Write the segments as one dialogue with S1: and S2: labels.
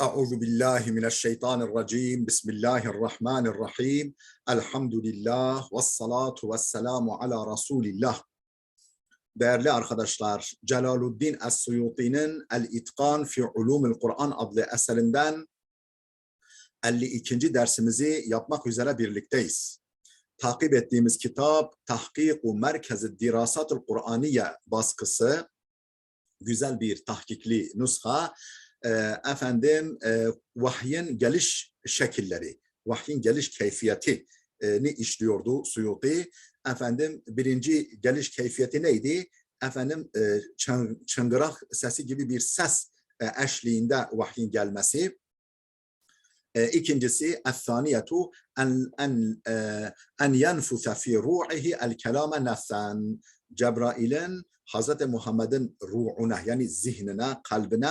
S1: Euzu billahi mineşşeytanirracim. Bismillahirrahmanirrahim. Elhamdülillah ve salatu ve selamu ala Resulillah. Değerli arkadaşlar, Celaluddin Es-Suyuti'nin El-İtkan fi Ulumul Kur'an adlı eserinden 52. dersimizi yapmak üzere birlikteyiz. Takip ettiğimiz kitap Tahkiku Merkez-i Dirasatul Kur'aniye baskısı, güzel bir tahkikli nuska. Vahyin geliş şekilleri, vahyin geliş keyfiyetini işliyordu Suyuti. Birinci geliş keyfiyeti neydi? Çıngırak sesi gibi bir ses eşliğinde vahyin gelmesi. İkincisi, el-thaniyetu en yenfuse fi ru'ihi el-kelame nefsen. Cebrail'in Hazreti Muhammed'in ruhuna, yani zihnine, kalbine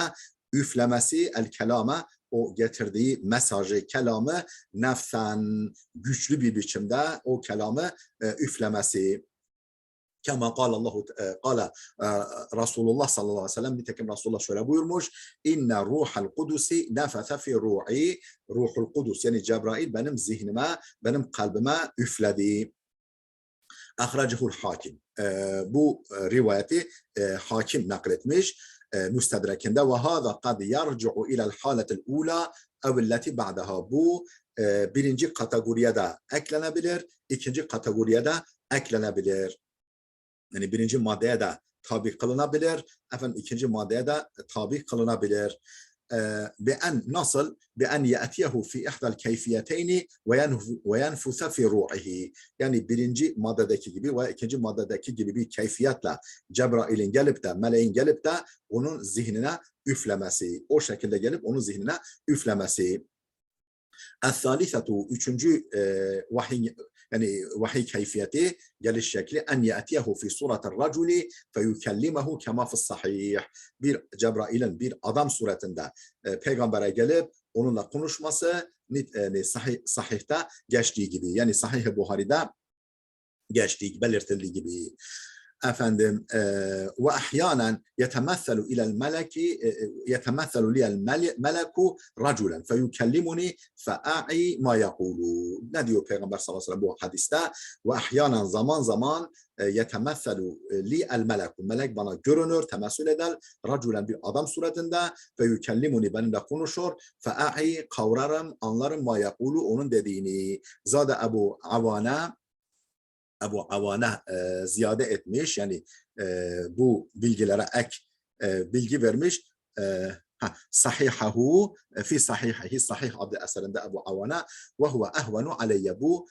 S1: üflemesi, el-kelame, o getirdiği mesajı, kelamı nefsen, güçlü bir biçimde o kelamı üflemesi. Kema kâle Resulullah sallallahu aleyhi ve sellem, nitekim Resulullah şöyle buyurmuş: İnne ruhal kudusi nefese fi ruhi. Ruhul kudus, yani Cebrail benim zihnime, benim kalbime üfledi. Ahracehul hakim. Bu rivayeti hakim nakletmiş müstedrekinde. Ve hâzâ kad yarci'u ilel hâletil ûlâ evelleti ba'daha. Bu birinci kategoriye de eklenebilir, ikinci kategoriye de eklenebilir. Yani birinci maddeye de tabi kılınabilir, ikinci maddeye de tabi kılınabilir. Nasıl? Bi-en ye'tiyehu fi ihdal keyfiyeteyni ve yenfuse fi ruhihi. Yani birinci maddedeki gibi ve ikinci maddedeki gibi bir keyfiyetle Cebrail'in gelip de, meleğin gelip de onun zihnine üflemesi. O şekilde gelip onun zihnine üflemesi. El-thalithetu, üçüncü vahiy keyfiyeti, geliş şekli, en ye'tiyehu fi suratir raculi feyukellimehu kema fis sahih. Bir Cebrail'in bir adam suretinde peygambere gelip onunla konuşması sahihte geçtiği gibi, yani Sahih-i Buhari'de geçtiği, belirtildiği gibi. Ve ahyanen yetemesselu ilel meleki yetemesselu liyel meleku raculen feyukellimuni fea'i ma yaqulu. Ne diyor Peygamber sallallahu aleyhi ve sellem bu hadiste? Ve ahyanen, zaman zaman yetemesselu liyel meleku, melek bana görünür, temessül eder, raculen bir adam suretinde, feyukellimuni, benimle konuşur, fea'i, kavrarım, anlarım, ma yaqulu, onun dediğini. Zade Ebu Avana ziyade etmiş, yani bu bilgilere ek bilgi vermiş. Sahihahu fi sahihihi, Sahih adlı eserinde Ebu Avana, ve huve ehvenu aleyye, bu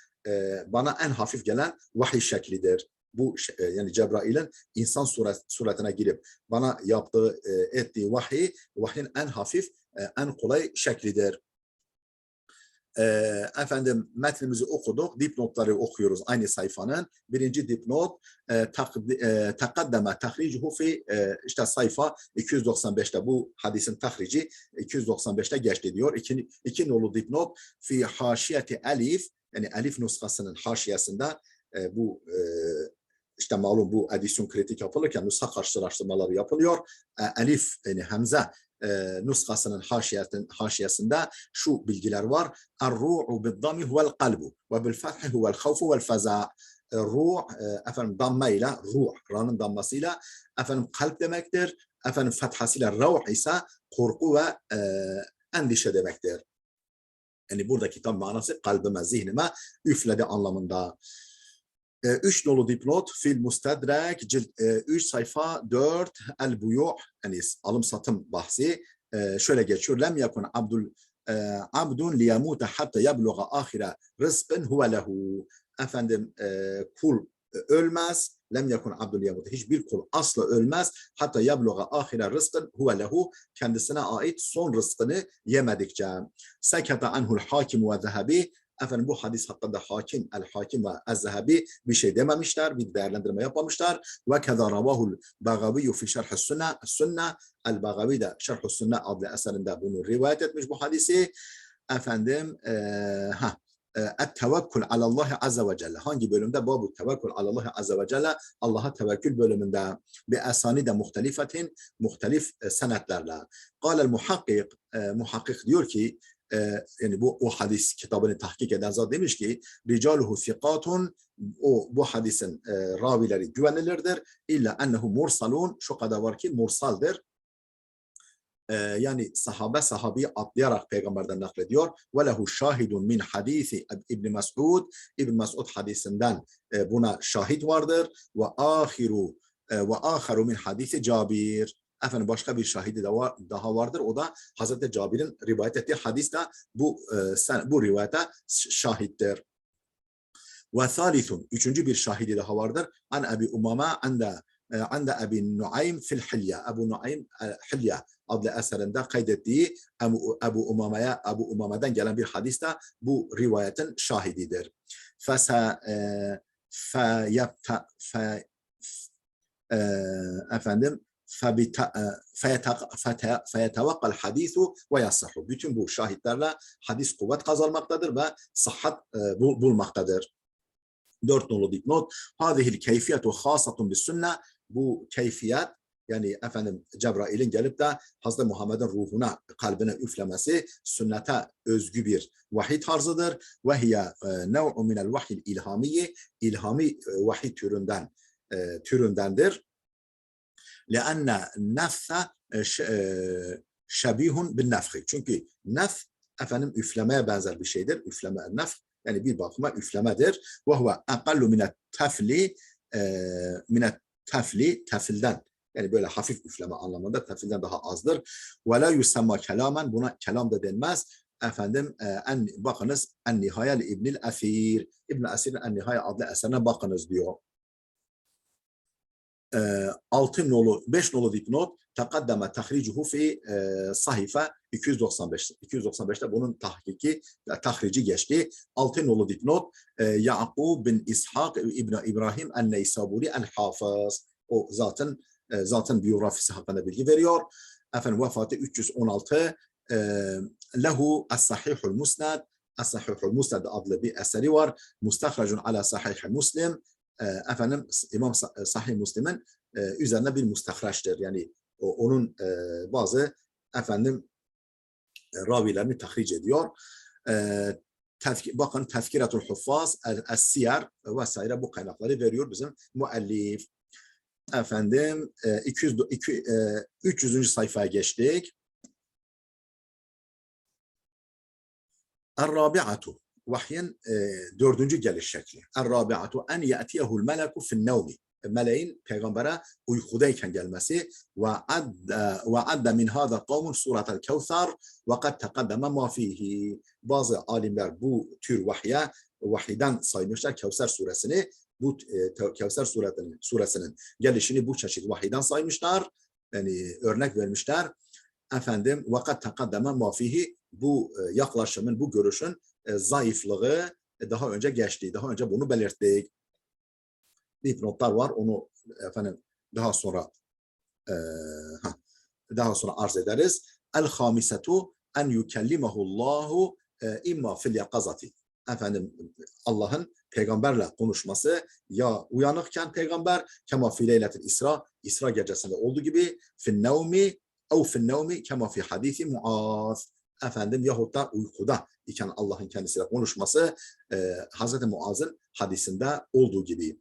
S1: bana en hafif gelen vahiy şeklidir. Bu yani Cebrail'in insan suretine girip bana yaptığı, ettiği vahyin en hafif, en kolay şeklidir. Metnimizi okuduk, dipnotları okuyoruz aynı sayfanın. Birinci dipnot, takaddeme tahricuhu fi, işte sayfa 295'te bu hadisin tahrici 295'te geçti diyor. İki nolu dipnot, fi haşiyeti elif, yani elif nuskasının haşiyesinde, bu işte malum bu edisyon kritik yapılırken nuska karşılaştırmaları yapılıyor. Elif, yani Hamze nuskasının haşiyesinde şu bilgiler var: Er-ru'u bid-dami huvel kalbu ve bil-fethi huvel havfu vel-feza. Ruh, dammayla, ruh, ra'nın dammasıyla kalp demektir. Fethasıyla ruh ise korku ve endişe demektir. Yani buradaki tam manası kalbime, zihnime üfledi anlamında. 3 nolu dipnot, fil mustedrek, cilt 3 sayfa 4, el buyu', yani alım satım bahsi şöyle geçiyor: lem yakun abdun liyamute hatta yabluğa ahire rızkın huve lehu. Kul ölmez, lem yakun abdun liyamute, hiçbir kul asla ölmez, hatta yabluğa ahire rızkın huve lehu, kendisine ait son rızkını yemedikçe. Sekata anhul hakim ve zehebi, bu hadis hakkında el-Hakim ve el-Zehebi bir şey dememişler, bir değerlendirme yapmamışlar. Ve keza ravahul Bagavi fi şerh-i sünne, el-Bagavi de şerh-i sünne adlı eserinde bunu rivayet etmiş bu hadisi. et-tevekkül alallahi azze ve celle. Hangi bölümde? Babu tevekkül alallahi azze ve celle. Allah'a tevekkül bölümünde. Bi esanide muhtelifetin, muhtelif senetlerle. Kâlel muhakkik, muhakkik diyor ki, yani o hadis kitabını tahkik eden zat demiş ki, ricaluhu fikatun, bu hadisin ravileri güvenilirdir. İlla ennehu mursalun, şu kadar var ki mursaldır. Yani sahabeyi atlayarak peygamberden naklediyor. Ve lehu şahidun min hadisi İbn Mes'ud. İbn Mes'ud hadisinden buna şahit vardır. Ve ahiru min hadisi Cabir. Efendim başka bir şahidi daha vardır. O da Hazreti Cabir'in rivayet ettiği hadiste bu rivayete şahittir. Ve thalithun, üçüncü bir şahidi daha vardır. An Ebi Umame ande Ebi Nuaym fil Hilya. Ebu Nuaym Hilya adlı eserinde kaydettiği Ebu Umame'den gelen bir hadiste bu rivayetin şahididir. Efendim feyetevakkal hadisu ve yassahu. Bütün bu şahitlerle hadis kuvvet kazanmaktadır ve sıhhat bulmaktadır. 4 nolu dipnot. Hâzihil keyfiyetu khâsatun bis sünne. Bu keyfiyet, yani efendim Cebrail'in gelip de Hazreti Muhammed'in ruhuna, kalbine üflemesi sünnete özgü bir vahiy tarzıdır. Ve hiye nev'u minel vahiyil ilhamiyi, ilhami vahiy türündendir. لأن nefse şebihun bin nefhi. Çünkü nef efendim üflemeye benzer bir şeydir. Üfleme, nef yani bir bakıma üflemedir. Ve huve aqallu minet tefli, tefilden. Yani böyle hafif üfleme anlamında tefilden daha azdır. Ve la yusamma kelamen, buna kelam da denmez. Efendim bakınız En-Nihaye İbnül Esir. İbn Esir'in En-Nihaye adlı eserine bakınız diyor. 5 nolu dipnot takaddeme tahricuhu fi sahife 295. 295'te bunun tahrici geçti. 6 nolu dipnot Yaqub bin İshak İbn İbrahim en-Neysaburi el-Hafız. O zaten biyografisi hakkında bilgi veriyor. Efendim vefatı 316. Lehu es-Sahihul Musnad. Es-Sahihul Musnad adlı bir eseri var. Mustahracun ala Sahih Muslim. Efendim İmam Sahih Müslim'in üzerine bir mustahraçtır. Yani onun bazı efendim ravilerini tahric ediyor. Bakın Tezkiretul Huffaz, Es-Siyer vesaire bu kaynakları veriyor bizim müellif. Efendim 300. sayfaya geçtik. Er-Rabi'atu, vahyin 4. geliş şekli. Er-Rabi'atu en ye'tiyehul meleku fin-nevmi. Meleğin peygambere uykudayken gelmesi ve adda min hâzâ kavmun suratel Kevser ve kad teqaddeme ma fihi. Bazı alimler bu tür vahiden saymışlar Kevser suresini. Bu Kevser suresinin gelişini bu çeşit vahiden saymışlar. Yani örnek vermişler. Efendim ve kad teqaddeme ma fihi. Bu yaklaşımın, bu görüşün zayıflığı daha önce geçti. Daha önce bunu belirttik. Dipnotlar var. Onu efendim daha sonra arz ederiz. El-hamisetu en yukellimehullahu imma fil yakazati. Efendim Allah'ın peygamberle konuşması ya uyanıkken peygamber kema fi leyletil İsra gecesinde olduğu gibi fin-nevmi kema fi hadisi Muaz. Efendim yahut da uykuda iken Allah'ın kendisiyle konuşması Hazreti Muaz'ın hadisinde olduğu gibi.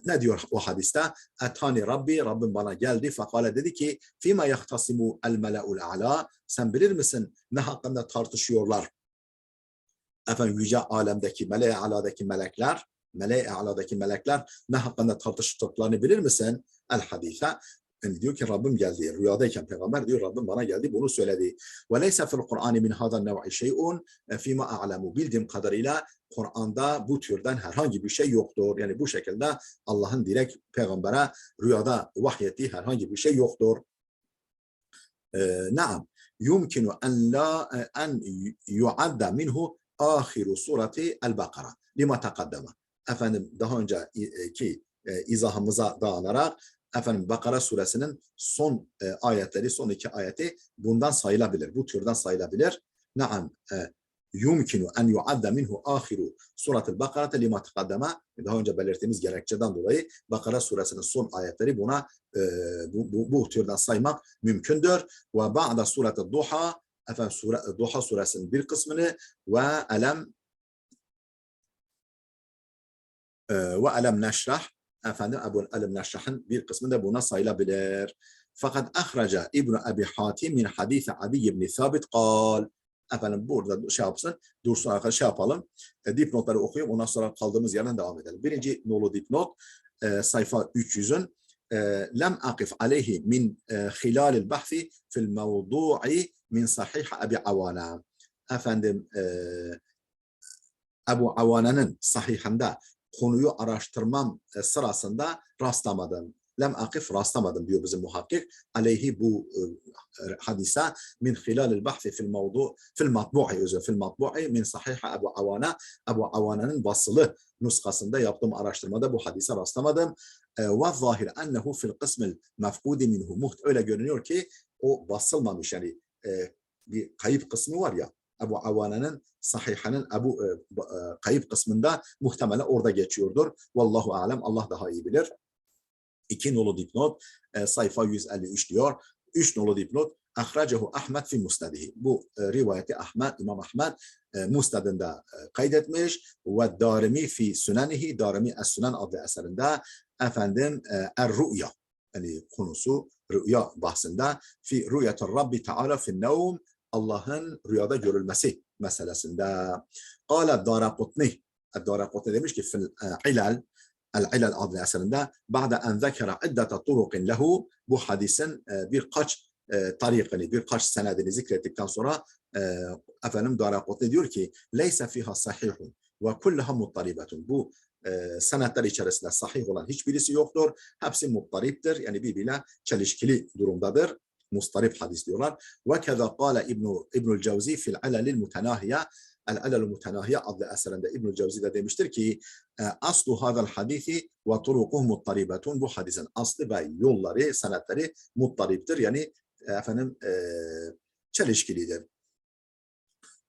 S1: Ne diyor o hadiste? Etani Rabbi, Rabbim bana geldi. Fakale dedi ki fîmâ yahtasimu el mele'ul a'lâ. Sen bilir misin ne hakkında tartışıyorlar? Efendim yüce alemdeki mele-i a'lâdaki melekler ne hakkında tartıştıklarını bilir misin? El hadise. Yani diyor ki Rabbim geldi. Rüyadayken peygamber diyor Rabbim bana geldi bunu söyledi. Ve leyse fil Kur'an min hâzâ nev'i şey'un fîmâ a'lemu. Bildiğim kadarıyla Kur'an'da bu türden herhangi bir şey yoktur. Yani bu şekilde Allah'ın direkt peygambere rüyada vahyettiği herhangi bir şey yoktur. Naam. Yumkinu en yu'adda minhu ahiru surati el-Bakara. Lima taqaddama. Efendim daha önceki izahımıza dayanarak efendim Bakara suresinin son ayetleri, son 2 ayeti bundan sayılabilir. Bu türden sayılabilir. Naam. yumkinu en yuadda minhu ahiru suratul Bakara lima taqaddama. Daha önce belirttiğimiz gerekçeden dolayı Bakara suresinin son ayetleri buna bu türden saymak mümkündür. Ve ba'da suretul Duha, efendim Duha suresinin bir kısmını ve Elem Neşrah, efendim Elem Neşrah'ın bir kısmı da buna sayılabilir. Fakat ahraca İbn Abi Hatim min hadisi Adi ibn Sabit kal. Efendim burada şey yapsın, dursun arkadaşlar şey yapalım. Dipnotları okuyup ondan sonra kaldığımız yerden devam edelim. Birinci nolu dipnot, sayfa 300'ün. Lem akif aleyhi min hilalil bahsi fil mevdu'i min sahih Abi Avana. Efendim Ebu Avana'nın sahihinde konuyu araştırmam sırasında rastlamadım. Lem akif rastlamadım diyor bizim muhakkik. Aleyhi bu hadise min hilalil bahsi fil matbu'i min sahih Ebu Avana. Ebu Avana'nın basılı nuskasında yaptığım araştırmada bu hadise rastlamadım. Ve zahir ennehu fil kısmil mefkudi minhu. Öyle görünüyor ki o basılmamış, yani bir kayıp kısmı var ya, Ebu Avana'nın sahihanın kayıp kısmında muhtemelen orada geçiyordur. Vallahu alem, Allah daha iyi bilir. 2 nolu dipnot, sayfa 153 diyor. 3 nolu dipnot, ahracehu Ahmed fi musnadihi. Bu rivayeti İmam Ahmed musnadında kaydetmiş ve Darimi fi sunanihi, Darimi es-Sunan adlı eserinde efendim er-Ru'ya, yani konusu rüya bahsinde, fi rüyatur Rabbi Teala fi nevm, Allah'ın rüyada görülmesi meselesinde. Kâle Daraqutni, Daraqutni demiş ki fil El-İlal adlı eserinde ba'de en zekera iddete turukin lehu, bu hadisin birkaç tarikini, birkaç senedini zikrettikten sonra efendim Daraqutni diyor ki leyse fiha sahihun ve kulluha muttaribetun. Bu senetler içerisinde sahih olan hiçbirisi yoktur. Hepsi muttariptir. Yani birbirine çelişkili durumdadır. Mustarip hadis diyorlar. Ve keza kâle İbnül Cevzi fil alalil mutenahiye. El-Alalul Mutenahiye adlı eserinde İbnül Cevzi de demiştir ki aslu hadal hadisi ve turukuhu muttaribetun. Bu hadisin aslı ve yolları, senetleri muttariptir. Yani efendim çelişkilidir.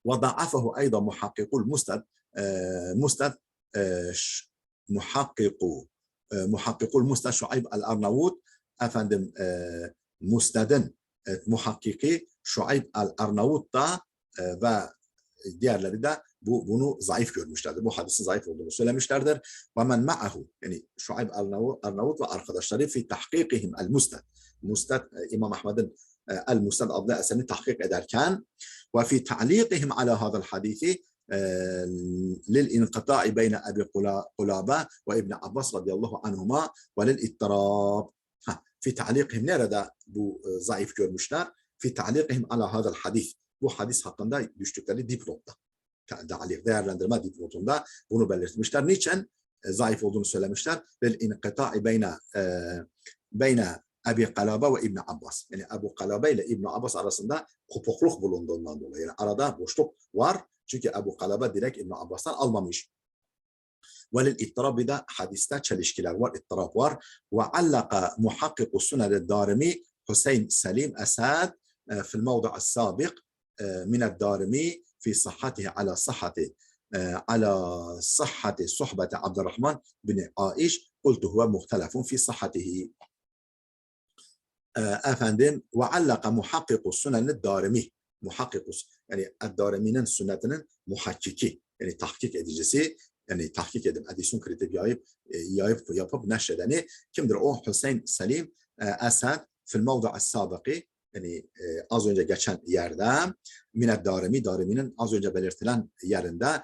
S1: Ve da'afahu ayda muhakkikul musnad, muhakkikul musnad Şuayb el-Arnavut, efendim musnadın muhakkiki Şuayb el-Arnavut da ve diğerleri de bunu zayıf görmüşlerdir. Bu hadisin zayıf olduğunu söylemişlerdir. Ve men ma'ahu, yani Şuayb el-Arnavut ve arkadaşları fi tahkikihim el-musnad. Musnad, İmam Ahmed'in el-Musnad adlı eserini tahkik ederken ve fi ta'liqihim ala hadal hadisi للانقطاع بين أبي قلابة وابن عباس رضي الله عنهما وللاضطراب. في تعليقهم nerede bu zayıf görmüşler? في تعليقهم على هذا الحديث. Bu hadis hakkında düştükleri dipnotta, değerlendirme dipnotunda bunu belirtmişler. Niçin zayıf olduğunu söylemişler? للانقطاع بين Abi Kalaba ve İbn Abbas. Yani Ebu Kalaba ile İbn Abbas arasında kopukluk bulunduğundan dolayı. Yani arada boşluk var. Çünkü Ebu Kalaba direkt İbn Abbas'tan almamış. Velil ittirab, da hadiste çelişkiler var, ittirab var. Ve allaka muhakkiku suned Darimi Hüseyin Selim Esad fil mevdu'as sabik min Darimi fi sahhatihi ala sahhati sohbeti Abdurrahman bin Aiş. Kultu huve muhtelefun fi sahhatihi. Efendim ve allaka muhakkiku sunen Darimi, muhakkikus, yani Darimi'nin sünnetinin muhakkiki, yani tahkik edicisi, yani tahkik edip edisyon kritik yapıp neşredeni kimdir? O Hüseyin Selim Esad fil mevdu'as sabiki, yani az önce geçen yerde mined Darimi, Darimi'nin az önce belirtilen yerinde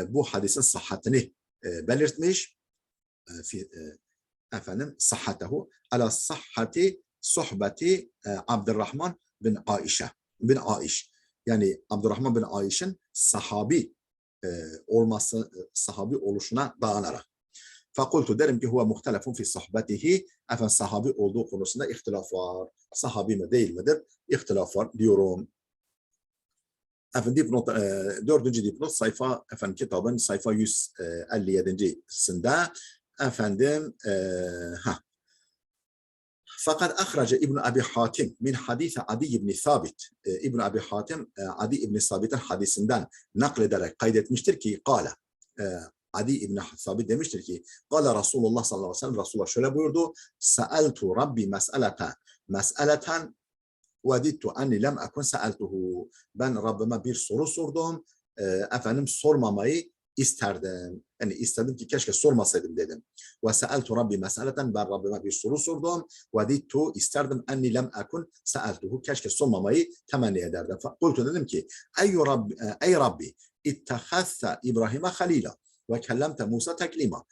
S1: bu hadisin sıhhatini belirtmiş. Efendim sahhatehu ala sahhati sohbeti Abdurrahman bin Aiş. Yani Abdurrahman bin Aiş'in sahabi oluşuna dayanarak. Fakultu, derim ki huve muhtelefun fi sohbetihi. Efendim sahabi olduğu konusunda ihtilaf var. Sahabi mi değil midir? İhtilaf var diyorum. Efendim dipnot, 4. dipnot sayfa, efendim kitabın sayfa 157'sinde efendim Fakat ahraca İbn Abi Hatim min hadisi Adi ibn Sabit. İbn Abi Hatim Adi ibn Sabit'in hadisinden naklederek kaydetmiştir ki kâle. Adi ibn Sabit demiştir ki kâle Resulullah sallallahu aleyhi ve sellem, Resulullah şöyle buyurdu: Sa'altu Rabbi mes'eleten vedittu enni lem ekun sa'altuhu. Ben Rabbime bir soru sordum. Efendim sormamayı isterdim. Yani istedim ki keşke sormasaydım dedim. Ve sa'altu Rabbi mes'eleten, ben Rabbime bir soru sordum. Vedittu, isterdim enni lem ekun sa'altuhu, keşke sormamayı temenni ederdim. Kultu, dedim ki ey Rabbi ittehazze İbrahim'e halila ve kellemte Musa teklima.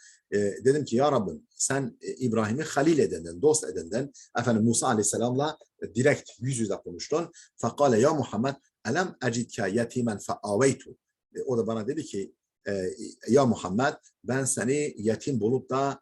S1: Dedim ki ya Rabbim, sen İbrahim'i halil edenden, dost edenden, efendim Musa Aleyhisselam'la direkt yüz yüze konuştun. Fakale ya Muhammed elem ecidke yetimen feaveytu. O da bana dedi ki ya Muhammed, ben seni yetim bulup da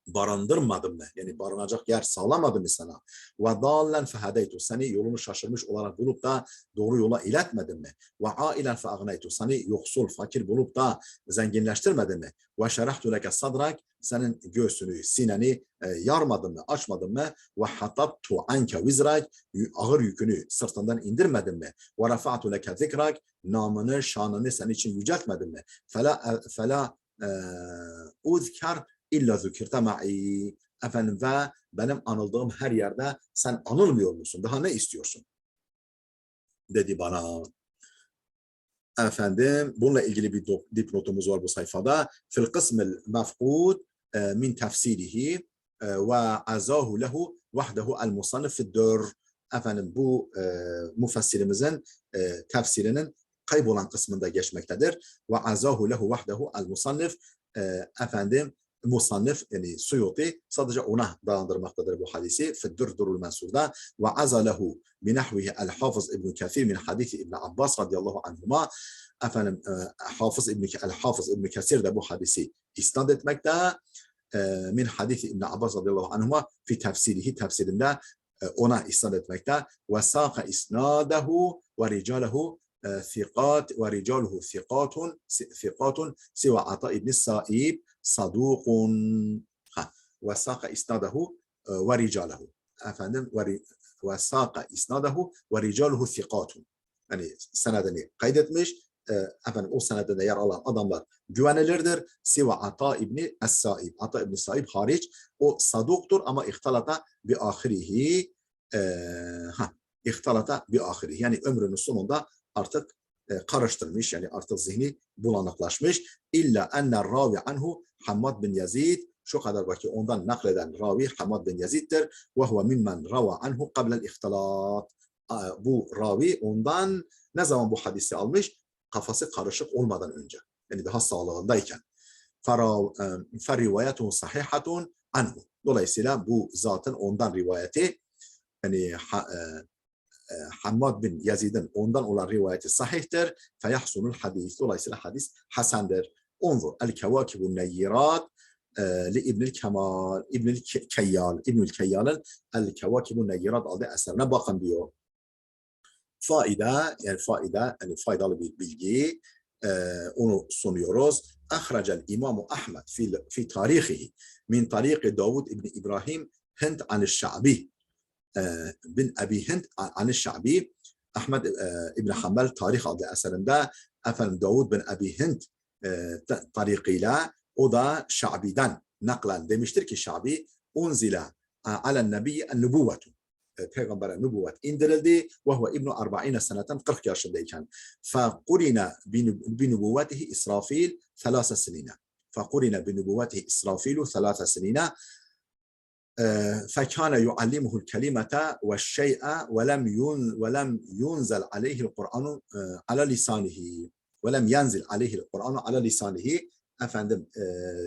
S1: barındırmadım mı? Yani barınacak yer sağlamadım mı sana? Ve dallen fehadeytu, seni yolunu şaşırmış olarak bulup da doğru yola iletmedim mi? Ve ailen feagneytu, seni yoksul, fakir bulup da zenginleştirmedim mi? Ve şerahtu leke sadrak, senin göğsünü, sineni yarmadım mı, açmadım mı? Ve hatattu anke vizrak, ağır yükünü sırtından indirmedim mi? Ve rafa'tu leke zikrak, namını, şanını senin için yüceltmedim mi? Fela uzkar İlla zükirte ma'i. Efendim ve benim anıldığım her yerde sen anılmıyor musun? Daha ne istiyorsun? Dedi bana. Efendim bununla ilgili bir dipnotumuz var bu sayfada. Fil kısmil mef'ud min tefsirihi ve azahu lehu vahdehu el musannif fid-dur. Efendim bu müfessirimizin tefsirinin kaybolan kısmında geçmektedir. Ve azahu lehu vahdehu el musannif. Efendim musannif, yani Suyuti sadece ona dayandırmaktadır bu hadisi. Fiddurdurul Mensur'da ve azalehu binahvihi el-Hafız İbn Kathir min hadisi İbn Abbas radıyallahu anhuma. Efendim el-Hafız İbn Kathir de bu hadisi isnad etmekte. Min hadisi İbn Abbas radıyallahu anhuma fi tefsirihi, tefsirinde ona isnad etmekte. Ve sâka isnadehu ve ricalahu ثقات ورجاله ثقات سوى عطاء بن السائب صدوق وساق إسناده ورجاله efendim وساق إسناده ورجاله ثقات, yani senedini kaydetmiş, efendim o senede de yer alan adamlar güvenilirdir. Siva Ata İbni Es-Saib, Ata İbni Saib hariç o saduktur ama ihtalata bi ahirihi, ihtalata bi ahirihi, yani ömrünün sonunda artık karıştırmış, yani artık zihni bulanıklaşmış. İlla enne ravi anhu Hammad bin Yazid, şu kadar var ki ondan nakleden ravi Hammad bin Yazid'dir. Ve huve mimmen rava anhu qablel ihtilat. Bu ravi ondan ne zaman bu hadisi almış? Kafası karışık olmadan önce. Yani daha sağlığındayken. Ferrivayetuhu sahihatun anhu. Dolayısıyla bu zatın ondan rivayeti, yani Hammad bin Yazid'in ondan olan rivayeti sahihtir. Feyahsunul hadis. Dolayısıyla hadis hasendir. Unzur el-kevâkibun neyyirat li İbnül Kemal, İbnül Keyyal, İbnül Keyyal'ın el-kevâkibun neyyirat adlı eserine bakın diyor. Faide, yani faydalı bir bilgi, onu sunuyoruz. Ahracel İmamu Ahmed fi tarihi min tariqi Davud İbni İbrahim Hint anil-Şa'bi bin Abi Hint anil-Şa'bi. Ahmed İbni Hanbel tarih adlı eserinde efendim Davud bin Abi Hint tarikiyle, o da Şa'bi'den naklen demiştir ki Şa'bi unzile alen nebiyye en-nübüvvetu, Peygamber'e nübüvvet indirildi ve huve ibnu 40 seneten, 40 yaşındayken. Fequrine binübüvvetihi İsrafil 3 senine. Fequrine binübüvvetihi İsrafilu 3 senine. فكان يعلمه الكلمة والشيء ولم ينزل عليه القرآن على لسانه ولم ينزل عليه القرآن على لسانه. Efendim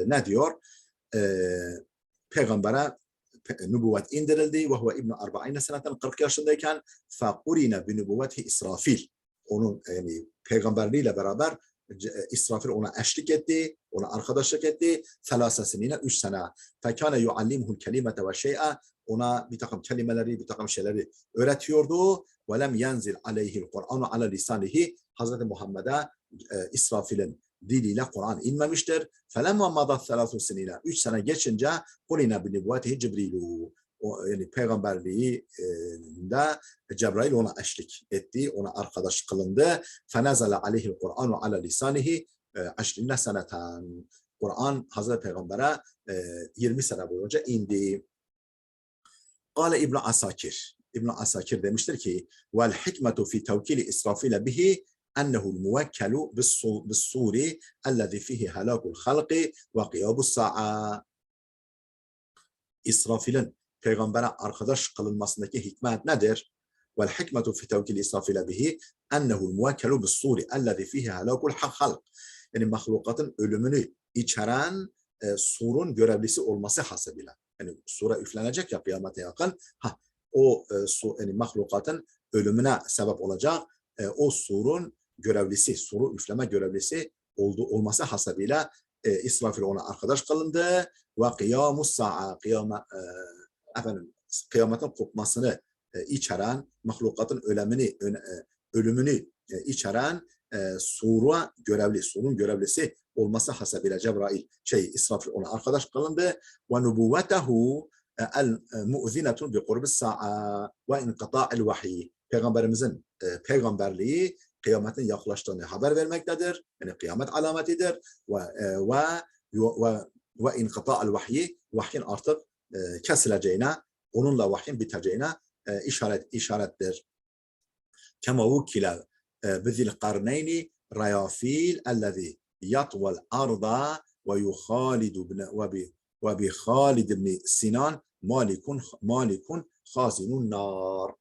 S1: ne diyor? Peygamber'e nübüvvet indirildi ve huve ibn 40 seneten, 40 yaşındayken. Fequrine binübüvvetihi İsrafil, onun yani peygamberliğiyle beraber İsrafil ona eşlik etti, ona arkadaşlık etti. 3 senine, 3 sene. Fekâne yuallimuhul kelimete ve şey'a, ona bir takım kelimeleri, bir takım şeyleri öğretiyordu. Ve lem yenzil aleyhil Kur'anu ala lisanihi, Hazreti Muhammed'e İsrafil'in diliyle Kur'an inmemiştir. Felemma madat 3 senine, 3 sene geçince Kur'ine binübüvvetihi Cibrilu, yani peygamberliğinde Cebrail ona eşlik etti, ona arkadaş kılındı. فَنَزَلَ عَلَيْهِ الْقُرْآنُ عَلَى لِسَانِهِ 20 seneten. Kur'an Hazreti Peygamber'e 20 sene boyunca indi. Kale İbn Asakir. İbn Asakir demiştir ki: "Vel hikmetu fi tevkili İsrafil bihi ennehu'l muvekkelu bis-suri ellezî fihi halâkul halqi ve qiyâbus sa'a." İsrafil'in peygambere arkadaş kılınmasındaki hikmet nedir? Vel hikmetu fi tevkili İsrafil bihi ennehu'l muvekkelu bis-suri ellezî fihi halâkul halq. Yani mahlukatın ölümünü içeren surun görevlisi olması hasebiyle. Yani sura üflenecek ya kıyamete yakın. Yani mahlukatın ölümüne sebep olacak o surun görevlisi, suru üfleme görevlisi olması hasebiyle İsrafil ona arkadaş kılındı ve kıyamus sa'a, kıyametin kopmasını içeren, mahlukatın ölümünü içeren surun görevlisi olması hasebiyle İsrafil ona arkadaş kılındı ve nubuvvetehu el-mu'zinetun bi kurbis sa'a ve inqita'il vahiy. Peygamberimizin peygamberliği kıyametin yaklaştığını haber vermektedir. Yani kıyamet alametidir ve inqita'il vahiy, vahyin artık kesileceğine, onunla vahyin biteceğine işarettir. Kema vukkile bizil qarneyni rayafil ellezî yatvel arda ve yuhalidu ve bi Halid ibn Sinan malikun hazinun nar.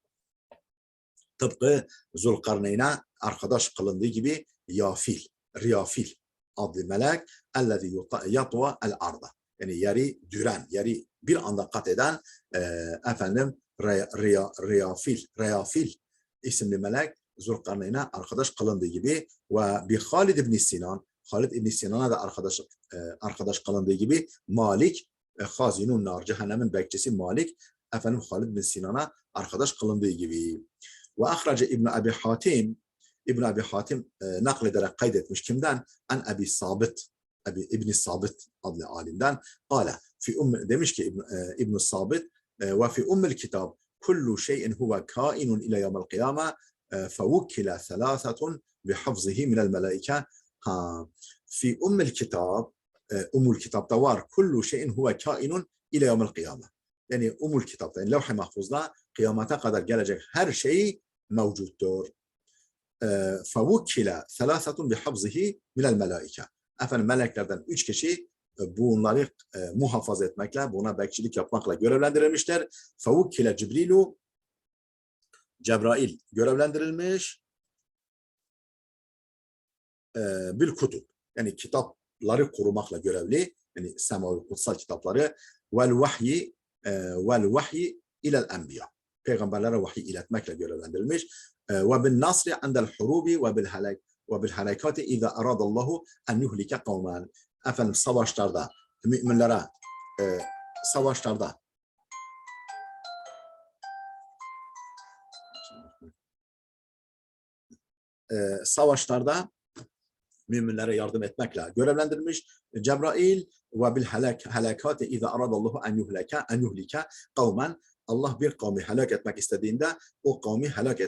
S1: Tıpkı Zulkarneyn'e arkadaş kılındığı gibi Riyafil adlı melek ellezî yatve el arda. Yani yeri düren, yeri bir anda kat eden Riyafil isimli melek Zulkarneyn'e arkadaş kılındığı gibi ve bi Halid ibn Sinan'a da arkadaş kılındığı gibi Malik hazinun nar, cehennemin bekçisi Malik Halid ibn Sinan'a arkadaş kılındığı gibi. Ve ahrece İbn Abi Hatim naklederek kaydetmiş kimden? An İbn Sabit adlı alimden. Demiş ki İbn Sabit ve fi ummil kitab kullu şeyin huve kainun ila yevmel kıyame fevukkile thalathatun bihafzihi minel melaike. Fi ummil kitab, umul kitapta var kullu şeyin huve kainun ila yevmel kıyame. Yani umul kitapta, yani levh-i mahfuzda kıyamete kadar gelecek her şey mevcuttur. فَوُكِّلَ ثَلَاثَةٌ بِحَفْظِهِ مِنَ الْمَلَائِكَةِ. Meleklerden 3 kişi bunları muhafaza etmekle, buna bekçilik yapmakla görevlendirilmişler. فَوُكِّلَ Cibrilu, Cebrail görevlendirilmiş. Bil kutub, yani kitapları korumakla görevli, yani semavi kutsal kitapları. Vel vahyi ilel enbiya, peygamberlere vahiy iletmekle görevlendirilmiş. Ve bin nasri andel hurubi ve bil halakati iza aradallahu en yuhlike kavmen. Savaşlarda müminlere savaşlarda müminlere yardım etmekle görevlendirilmiş. Cebrail ve bil halakati iza aradallahu en yuhlike kavmen. Allah bir kavmi helak etmek istediğinde o kavmi helak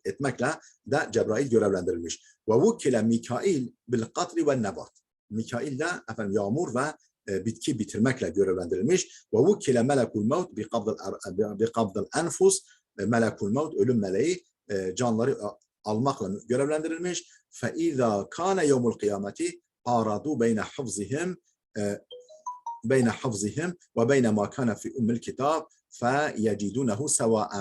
S1: etmekle de Cebrail görevlendirilmiş. Ve vukkile Mikail bil katri ve nebat. Mikail de yağmur ve bitki bitirmekle görevlendirilmiş. Ve vukkile melekul mevt bi kabdil enfus. Melekul mevt, ölüm meleği, canları almakla görevlendirilmiş. Fe iza kana yevmul kıyameti aradu beyne hafzihim ve beyne ma kana fi ummil kitab فَيَجِدُونَهُ سَوَاءً.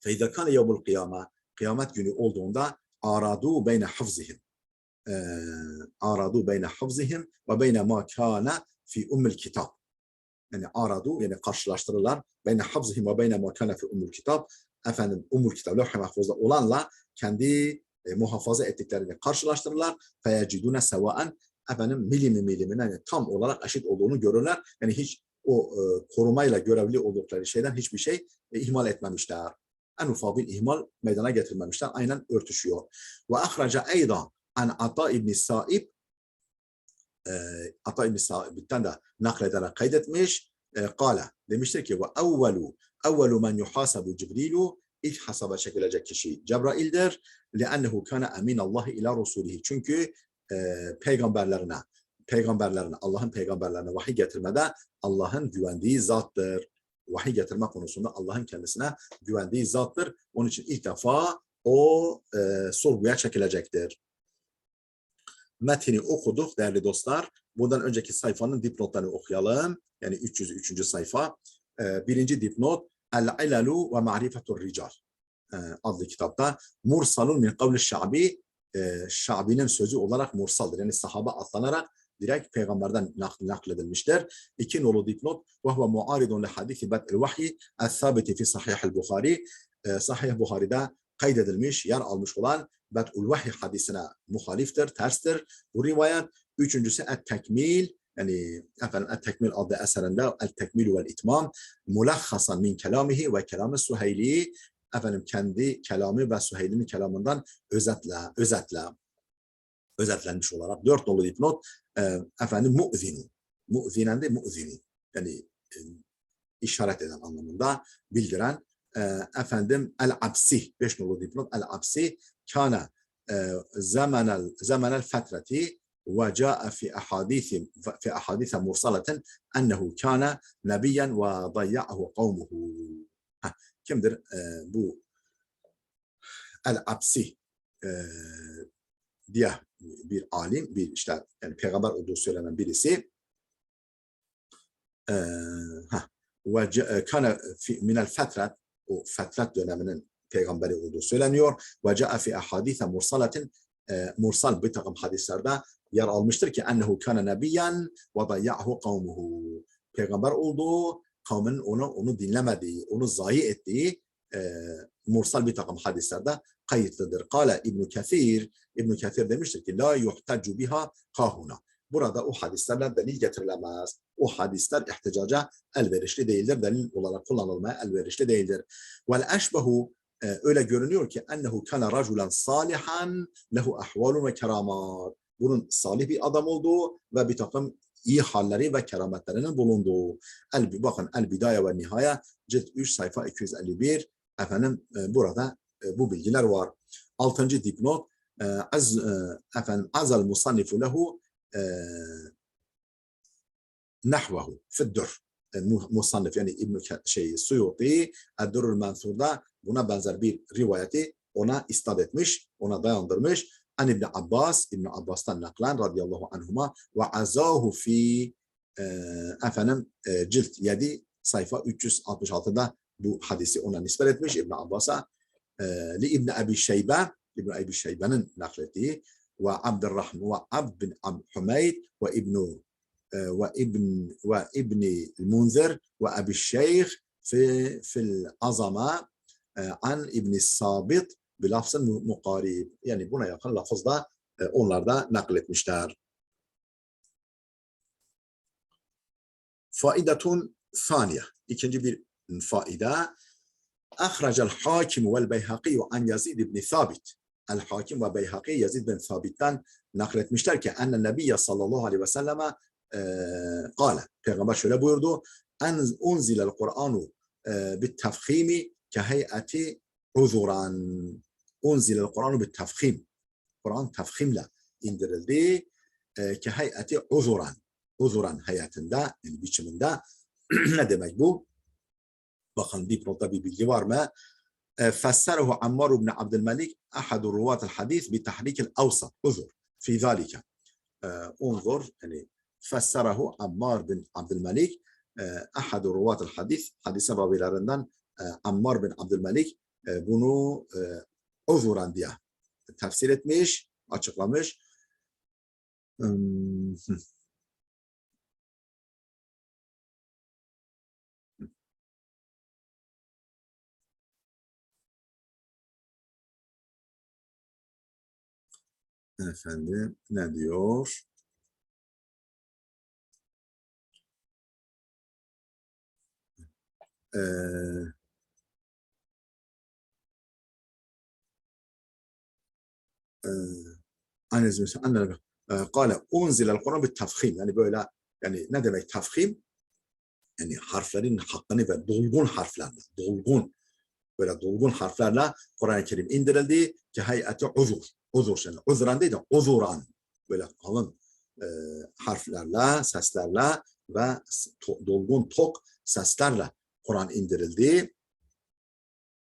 S1: فَاِذَا كَانَ يَوْمُ الْقِيَامَةِ, kıyamet günü olduğunda aradu beyne hafzihim ve beyne ma kana fi ummil kitab. Yani aradu, yani karşılaştırırlar. Beyne hafzihim ve beyne ma kana fi ummil kitab. Ummul kitab, levh-i mahfuzda olanla kendi muhafaza ettiklerini karşılaştırırlar. فَيَجِدُونَ سَوَاءً. Milimine, yani tam olarak eşit olduğunu görürler. Yani hiç o korumayla görevli oldukları şeyden hiçbir şey ihmal etmemişler. En ufak bir ihmal meydana getirmemişler. Aynen örtüşüyor. Ve ahraca eydan an Ata İbn Sa'ib, Ata İbn Sa'ib'den de naklederek kaydetmiş. Kale demiştir ki ve evvelu men yuhasabu Cibrilu ilk hasaba çekilecek kişi Cebrail'dir. Le'ennehu kana eminallahi ila rusulihi. Çünkü peygamberlerine Allah'ın peygamberlerine vahiy getirmede Allah'ın güvendiği zattır. Vahiy getirme konusunda Allah'ın kendisine güvendiği zattır. Onun için ilk defa o sorguya çekilecektir. Metni okuduk değerli dostlar. Bundan önceki sayfanın dipnotlarını okuyalım. Yani 303. sayfa. Birinci dipnot El-ilalu ve ma'rifetur rical adlı kitapta mursalun min kavli şa'bi Şa'bi'nin sözü olarak mursaldır. Yani sahaba atlanarak direkt peygamberden nakledilmiştir. İki nolu dipnot ve huve muaridun li hadisi bed'il vahyi el-thabiti fi sahih Buhari Sahih Buhari'de kaydedilmiş, yer almış olan Bed'ul Vahiy hadisine muhaliftir, terstir. Bu rivayet. Üçüncüsü Et-Tekmil, yani efendim Et-Tekmil adlı eserinde El-Tekmil vel İtmam mulakhasan min kelamihi ve kelam-ı Süheyli efendim kendi kelamı ve Süheyli'nin kelamından özetlenmiş olarak. Dört nolu dipnot efendim mu'zinu. Mu'zinen de mu'zinu. Yani işaret eden anlamında bildiren efendim el-absi. Beş nolu dipnot el-absi kana zemenel fetreti ve ca'e fi ahadith mursalaten ennehu kana nebiyen ve dayya'ahu kavmuhu. Kimdir bu el-absi diye bir alim, bir işte yani peygamber olduğu söylenen birisi ve kana minel fetret, o fetret döneminin peygamberi olduğu söyleniyor. Ve ca'a fi ahadithe mursalatin mursal bir takım hadislerde yer almıştır ki ennehu kana nebiyyen ve dayya'hu kavmuhu. Peygamber olduğu, kavminin onu dinlemediği, onu zayi ettiği mursal bir takım hadislerde kayıtlıdır. Kale İbn Kathir demiştir ki la yuhtacu biha kahuna. Burada o hadislerle delil getirilemez. O hadisler ihticaca elverişli değildir. Delil olarak kullanılmaya elverişli değildir. Vel eşbehu öyle görünüyor ki ennehu kana raculen salihan lehu ahvalun ve keramat. Bunun salih bir adam olduğu ve bir takım iyi halleri ve kerametlerinin bulunduğu. Bakın El Bidaye ve Nihaye cilt 3 sayfa 251 efendim burada bu bilgiler var. 6. dipnot efendim azal musannifu lehu nahvehu fi'd-dur. Musannif yani Suyuti Ed-Durrul Mansur'da buna benzer bir rivayeti ona isnad etmiş, ona dayandırmış. An İbn Abbas'tan naklen radıyallahu anhuma ve azahu fi efendim cilt 7 sayfa 366'da bu hadisi ona nispet etmiş İbn Abbas'a. Li İbn Abi Şeybe'nin naklettiği ve Abdurrahman ve Abd bin Humeyd ve İbn el-Munzir ve Abi Şeyh fil azama an İbn Sabit bilafzın mukarib. Yani buna yakın lafızda onlar da nakletmişler. Faidetun thaniye. İkinci bir faide. Ahracel hakim vel beyhaki an Yazid ibn Thabit. El hakim ve beyhaki Yazid bin Thabit'ten nakletmişler ki enne nebiyye sallallahu aleyhi ve selleme kâle. Peygamber şöyle buyurdu. Unzilel Kur'anu bittefhimi keheyeti uzuran. Unzilel Kur'anu bittefhim. Kur'an tefhimle indirildi. Keheyeti uzuran. Uzuran hayatında, yani biçiminde. Ne demek bu? Bakın dipnotta bir bilgi var mı? Fesserehu Ammar ibn Abdülmelik ahadu ruvatel hadis bi tahlikil avsat. Uzur. Fi zalike. Unzur. Yani fesserehu Ammar bin Abdülmelik ahadu ruvatel hadis. Hadisin ravilerinden Ammar bin Abdülmelik bunu uzuran diye tefsir etmiş, açıklamış. Efendim ne diyor? Kale unzilel Kur'an bit tefhim. Yani böyle, yani ne demek tefhim? yani harflerin hakkını ve dolgun harflerle, böyle dolgun harflerle Kur'an-ı Kerim indirildi ki hayati uzur. Uzur şimdi. Uzran değil de uzuran. Böyle kalın harflerle, seslerle ve dolgun tok seslerle Kur'an indirildi.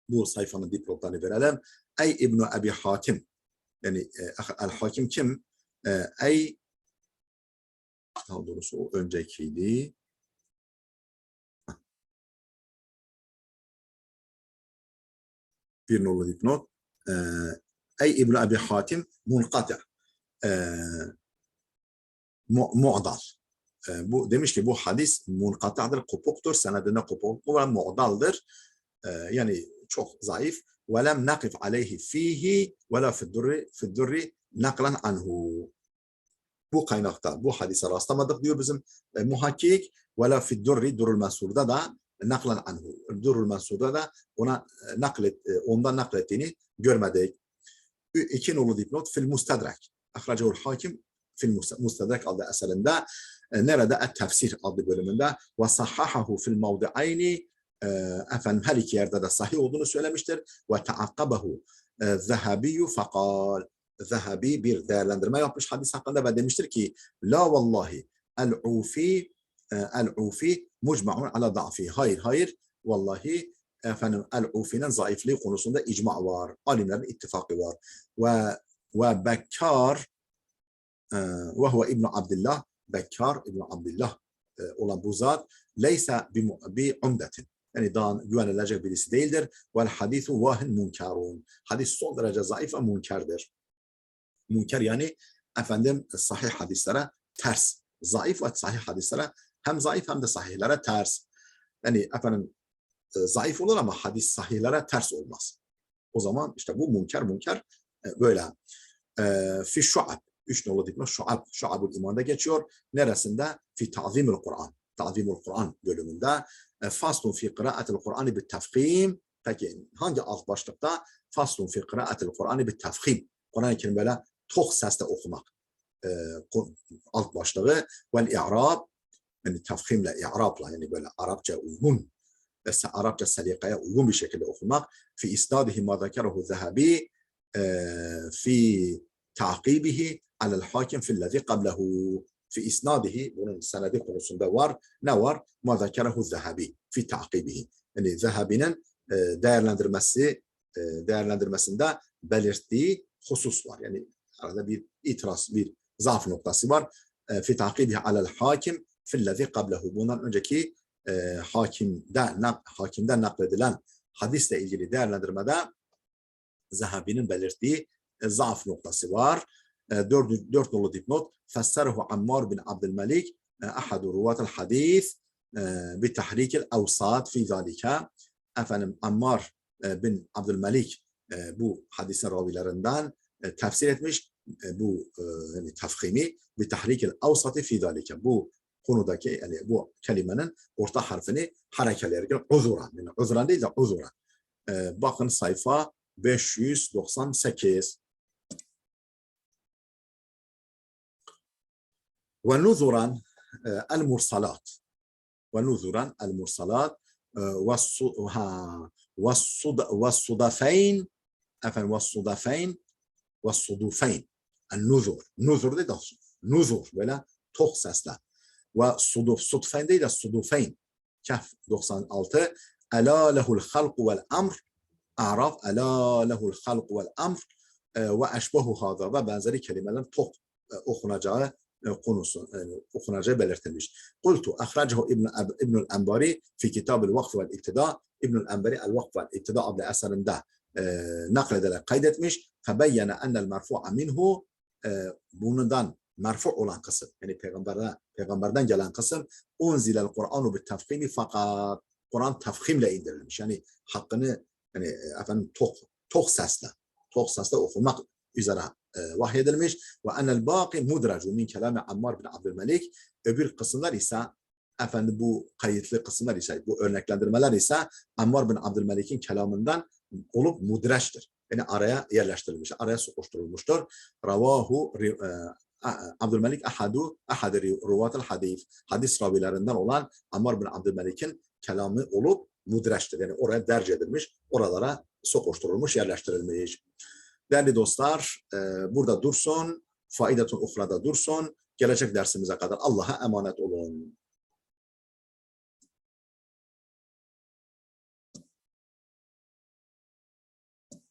S1: Bu sayfanın dipnotlarını verelim. Ey İbn Abi Hatim. Yani El-Hakim kim? Ey daha doğrusu o öncekiydi. Bir nolu dipnot. Ey İbn Abi Hatim munkati. Mu'dal. Bu demiş ki bu hadis munkata'dır, kopuktur. Senedinde kopuk ve mu'daldır. Yani çok zayıf. Ve lem nakif aleyhi fihi ve la fiddurri naklan anhu. Bu kaynakta bu hadise rastlamadık diyor bizim muhakkik. Ve la fiddurri durul mensurda da naklan anhu. Durul mensurda da ona ondan naklettiğini görmedik. İki nolu dipnot fil mustadrak. Ahracehul hakim fil mustadrak adlı eserinde nerede et-tefsir adlı bölümünde ve sahhahahu fil mevdi'ayni efendim her iki yerde de sahih olduğunu söylemiştir ve taakkabahu Zehabi fakal Zehabi bir değerlendirme yapmış hadis hakkında ve demiştir ki la vallahi el-ufi mucma'un ala da'fi. Hayır vallahi efendim el-ufi'nin zayıflığı konusunda icma var. Alimlerin ittifakı var. Ve Bekkar ve huve İbn Abdullah Bekkar İbn Abdullah olan bu zat leysa bi umdetin. Yani daha güvenilecek birisi değildir. Vel hadisu vahin munkarun. Hadis son derece zayıf ve munkerdir. Münker yani efendim sahih hadislere ters. Zayıf ve sahih hadislere hem zayıf hem de sahihlere ters. Yani efendim zayıf olur ama hadis sahihlere ters olmaz. O zaman işte bu münker böyle. Fi şuab. 3 nolu dipnot şuab. Şuabul imanda geçiyor. Neresinde? Fi ta'zimul Kur'an. Ta'zimul Kur'an bölümünde. Faslun fi kıraatil Kur'an'ı bit tefkhim. Peki hangi alt başlıkta? Faslun fi kıraatil Kur'an'ı bit tefkhim. Kur'an-ı Kerim böyle tok sesle okumak. Alt başlığı. Vel i'rab. Yani tefkhimle, i'rabla yani böyle Arapça uygun. Arapça salikaya uygun bir şekilde okumak. Fi isnadihi ma zekerehu Zehabi fi takibihi alel hakim fillezi qablehu. Fi isnadihi bunun senedi konusunda var. Ne var? Ma zekerehu Zehabi fi takibihi. Yani Zehabi'nin değerlendirmesinde belirttiği husus var. Yani arada bir itiraz, bir zaaf noktası var. Fi takibihi alel hakim fillezi qablehu. Bundan önceki hakimden nakledilen hadisle ilgili değerlendirmede Zehabi'nin belirttiği zaaf noktası var. Dört nolu dipnot. Fesserehu Ammar bin Abdülmelik ahadu ruvatel hadis bi tahrikil avsat fi zalika. Efendim Ammar bin Abdülmelik bu hadisin ravilerinden tefsir etmiş bu yani tefhimi bi tahrikil avsati fi zalika. Bu konudaki yani bu kelimenin orta harfini harekelerken uzuran. Yani uzuran değil de uzuran. Bakın sayfa 598. Ve nuzuran el-mursalat. Ve nuzuran el-mursalat ve sudafeyn efendim ve sudafeyn ve sudufeyn. El-nuzur. Nuzur değil de nuzur böyle tok sesle. Ve sudufeyn değil de sudufeyn. Kehf 96. Ela lehul halku vel amr. A'raf. Ela lehul halku vel amr. Ve eşbehu hâzâ ve benzeri kelimelerin tok okunacağı konusu okunacağı belirtilmiş. Kultu ahrecehu İbnül Enbari fi kitab-ül vakf vel iktida. İbnül Enbari el-vakf vel iktida adlı eserinde naklederek kaydetmiş. Febeyyene ennel merfu'a minhu bundan merfu olan kısım yani peygamberden gelen kısım unzilel Kur'anu bit tefhimi fakat Kur'an tefhimle indirilmiş. Yani hakkını yani efendim tok sesle okumak üzere vahyedilmiş ve enel baqi mudracu min kelami Ammar bin Abdülmelik. Öbür kısımlar ise efendim bu kayıtlı kısımlar ise bu örneklendirmeler ise Ammar bin Abdülmelik'in kelamından olup mudreçtir. Yani araya yerleştirilmiş, araya sokuşturulmuştur. Ravahu Abdülmelik ahad ruvatel hadis ravilerinden olan Ammar bin Abdülmelik'in kelamı olup mudreçtir. Yani oraya derc edilmiş, oralara sokuşturulmuş, yerleştirilmiş. Değerli dostlar, burada dursun, faidetun uhrada dursun. Gelecek dersimize kadar Allah'a emanet olun.